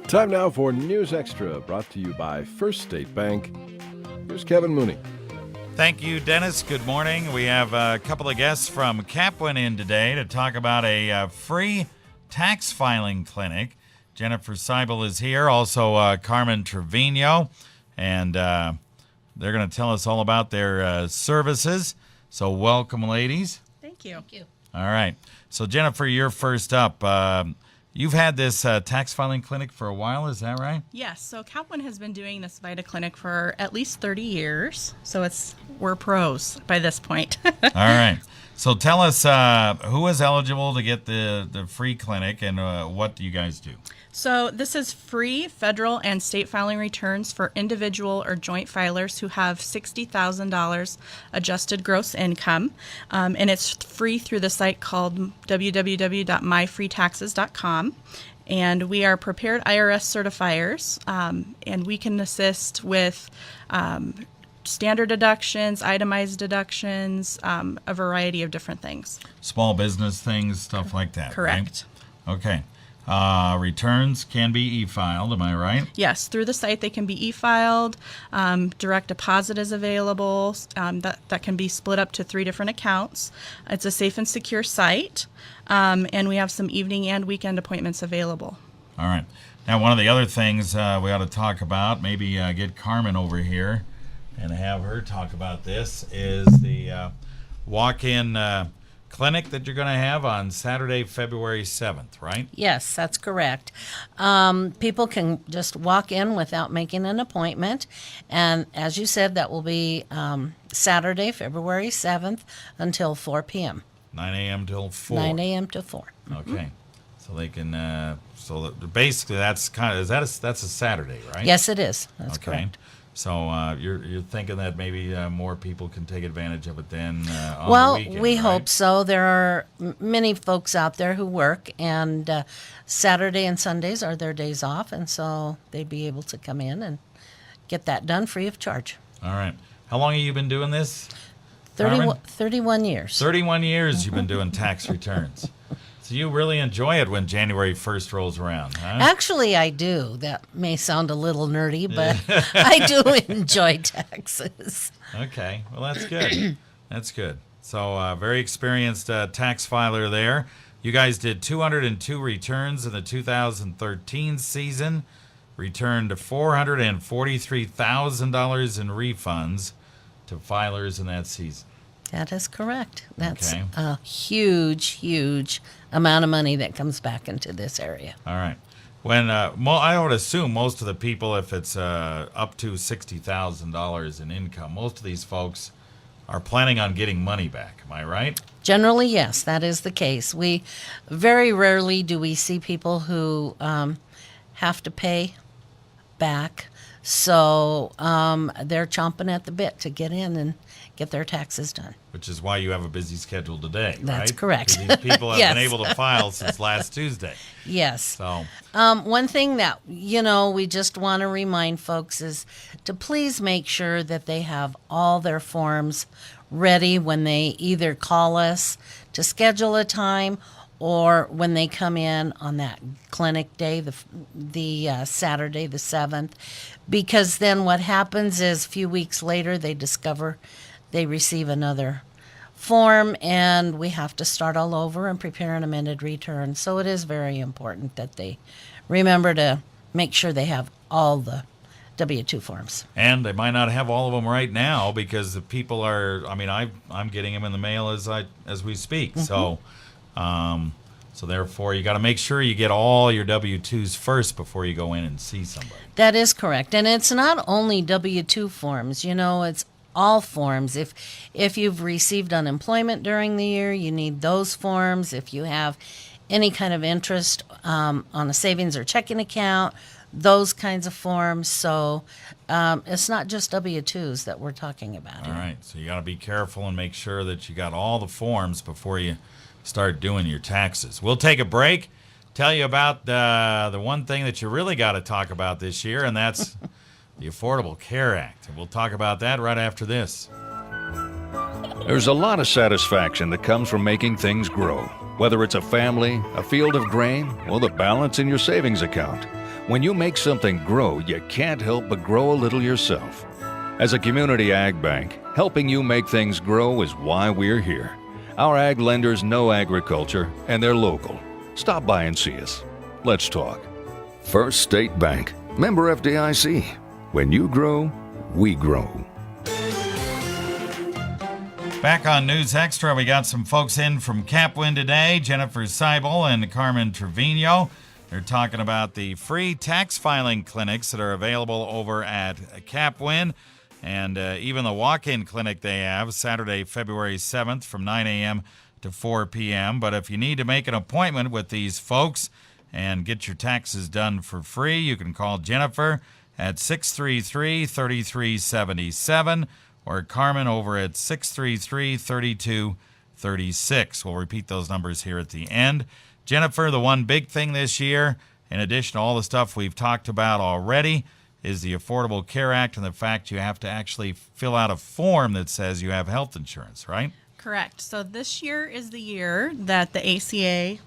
Time now for News Extra, brought to you by First State Bank. Here's Kevin Mooney. Thank you, Dennis. Good morning. We have a couple of guests from Kaplan in today to talk about a free tax filing clinic. Jennifer Sibal is here, also Carmen Trevino, and they're going to tell us all about their services. So welcome, ladies. Thank you. Thank you. All right. So Jennifer, you're first up. You've had this tax filing clinic for a while, is that right? Yes, so Kaplan has been doing this VITA clinic for at least 30 years, so we're pros by this point. All right. So tell us who is eligible to get the free clinic, and what do you guys do? So this is free federal and state filing returns for individual or joint filers who have $60,000 adjusted gross income, and it's free through the site called www.myfreetaxes.com. And we are prepared IRS certifiers, and we can assist with standard deductions, itemized deductions, a variety of different things. Small business things, stuff like that. Correct. Right? Okay. Returns can be e-filed, am I right? Yes, through the site they can be e-filed. Direct deposit is available. That can be split up to 3 different accounts. It's a safe and secure site, and we have some evening and weekend appointments available. All right. Now, one of the other things we ought to talk about, maybe get Carmen over here and have her talk about this, is the walk-in clinic that you're going to have on Saturday, February 7th, right? Yes, that's correct. People can just walk in without making an appointment. And as you said, that will be Saturday, February 7th until 4 p.m. 9 a.m. till 4. 9 a.m. to 4. Okay. So they can, basically that's that's a Saturday, right? Yes, it is. That's Okay. correct. So you're thinking that maybe more people can take advantage of it then on Well, the weekend, we right? hope so. There are many folks out there who work, and Saturday and Sundays are their days off, and so they'd be able to come in and get that done free of charge. All right. How long have you been doing this? Carmen? 31 years. 31 years you've been doing tax returns. So you really enjoy it when January 1st rolls around, huh? Actually, I do. That may sound a little nerdy, but I do enjoy taxes. Okay. Well, that's good. That's good. So very experienced tax filer there. You guys did 202 returns in the 2013 season, returned $443,000 in refunds to filers in that season. That is correct. That's Okay. a huge, huge amount of money that comes back into this area. All right. When I would assume most of the people, if it's up to $60,000 in income, most of these folks are planning on getting money back. Am I right? Generally, yes, that is the case. We very rarely do we see people who have to pay back, so they're chomping at the bit to get in and get their taxes done. Which is why you have a busy schedule today, That's right? correct. 'Cause these people have Yes. been able to file since last Tuesday. Yes. So, One thing that, we just want to remind folks is to please make sure that they have all their forms ready when they either call us to schedule a time or when they come in on that clinic day, the Saturday, the 7th, because then what happens is a few weeks later they discover they receive another form and we have to start all over and prepare an amended return. So it is very important that they remember to make sure they have all the W-2 forms. and they might not have all of them right now because the people are. I mean, I'm getting them in the mail as we speak. So, so therefore, you got to make sure you get all your W-2s first before you go in and see somebody. That is correct. And it's not only W-2 forms, it's all forms. If you've received unemployment during the year, you need those forms. If you have any kind of interest on a savings or checking account, those kinds of forms. So it's not just W-2s that we're talking about. All right. So you got to be careful and make sure that you got all the forms before you start doing your taxes. We'll take a break, tell you about the one thing that you really got to talk about this year, and that's the Affordable Care Act. And we'll talk about that right after this. There's a lot of satisfaction that comes from making things grow, whether it's a family, a field of grain, or the balance in your savings account. When you make something grow, you can't help but grow a little yourself. As a community ag bank, helping you make things grow is why we're here. Our ag lenders know agriculture, and they're local. Stop by and see us. Let's talk. First State Bank, member FDIC. When you grow, we grow. Back on News Extra, we got some folks in from Capwin today, Jennifer Sibal and Carmen Trevino. They're talking about the free tax filing clinics that are available over at Capwin. And even the walk-in clinic they have Saturday, February 7th from 9 a.m. to 4 p.m. But if you need to make an appointment with these folks and get your taxes done for free, you can call Jennifer at 633-3377 or Carmen over at 633-3236. We'll repeat those numbers here at the end. Jennifer, the one big thing this year, in addition to all the stuff we've talked about already, is the Affordable Care Act and the fact you have to actually fill out a form that says you have health insurance, right? Correct. So this year is the year that the ACA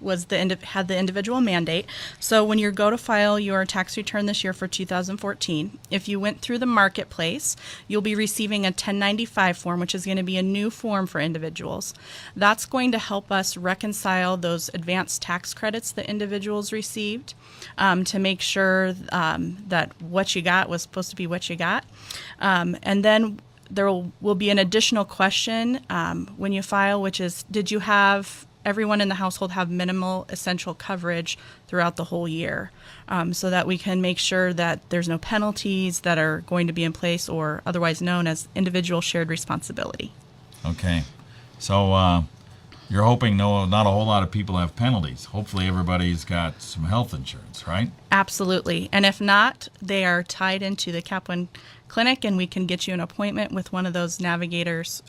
had the individual mandate. So when you go to file your tax return this year for 2014, if you went through the marketplace, you'll be receiving a 1095 form, which is going to be a new form for individuals. That's going to help us reconcile those advanced tax credits that individuals received to make sure that what you got was supposed to be what you got. And then there will be an additional question when you file, which is, did you have everyone in the household have minimal essential coverage throughout the whole year, so that we can make sure that there's no penalties that are going to be in place, or otherwise known as individual shared responsibility. Okay. So you're hoping not a whole lot of people have penalties. Hopefully everybody's got some health insurance, right? Absolutely. And if not, they are tied into the Capwin Clinic, and we can get you an appointment with one of those navigators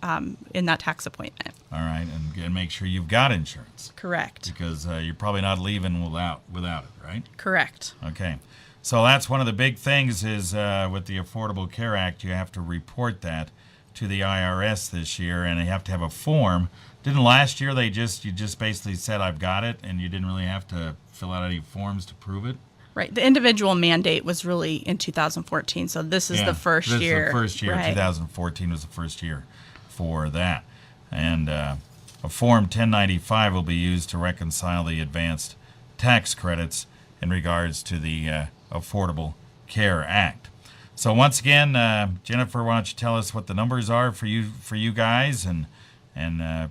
in that tax appointment. All right, and make sure you've got insurance. Correct. Because you're probably not leaving without it, right? Correct. Okay. So that's one of the big things is with the Affordable Care Act, you have to report that to the IRS this year, and you have to have a form. Didn't last year you just basically said, I've got it, and you didn't really have to fill out any forms to prove it? Right. The individual mandate was really in 2014, so this is the first year. This is the first year. Right. 2014 was the first year for that. And a Form 1095 will be used to reconcile the advanced tax credits in regards to the Affordable Care Act. So once again, Jennifer, why don't you tell us what the numbers are for you guys, and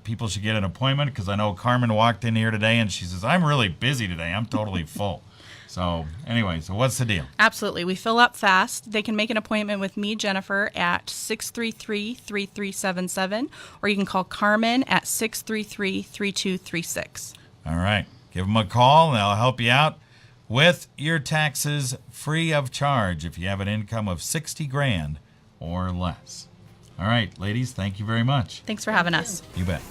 people should get an appointment, because I know Carmen walked in here today and she says, I'm really busy today. I'm totally full. So anyway, so what's the deal? Absolutely. We fill up fast. They can make an appointment with me, Jennifer, at 633-3377, or you can call Carmen at 633-3236. All right. Give them a call, and they'll help you out with your taxes free of charge if you have an income of $60,000 or less. All right, ladies, thank you very much. Thanks for having us. You bet.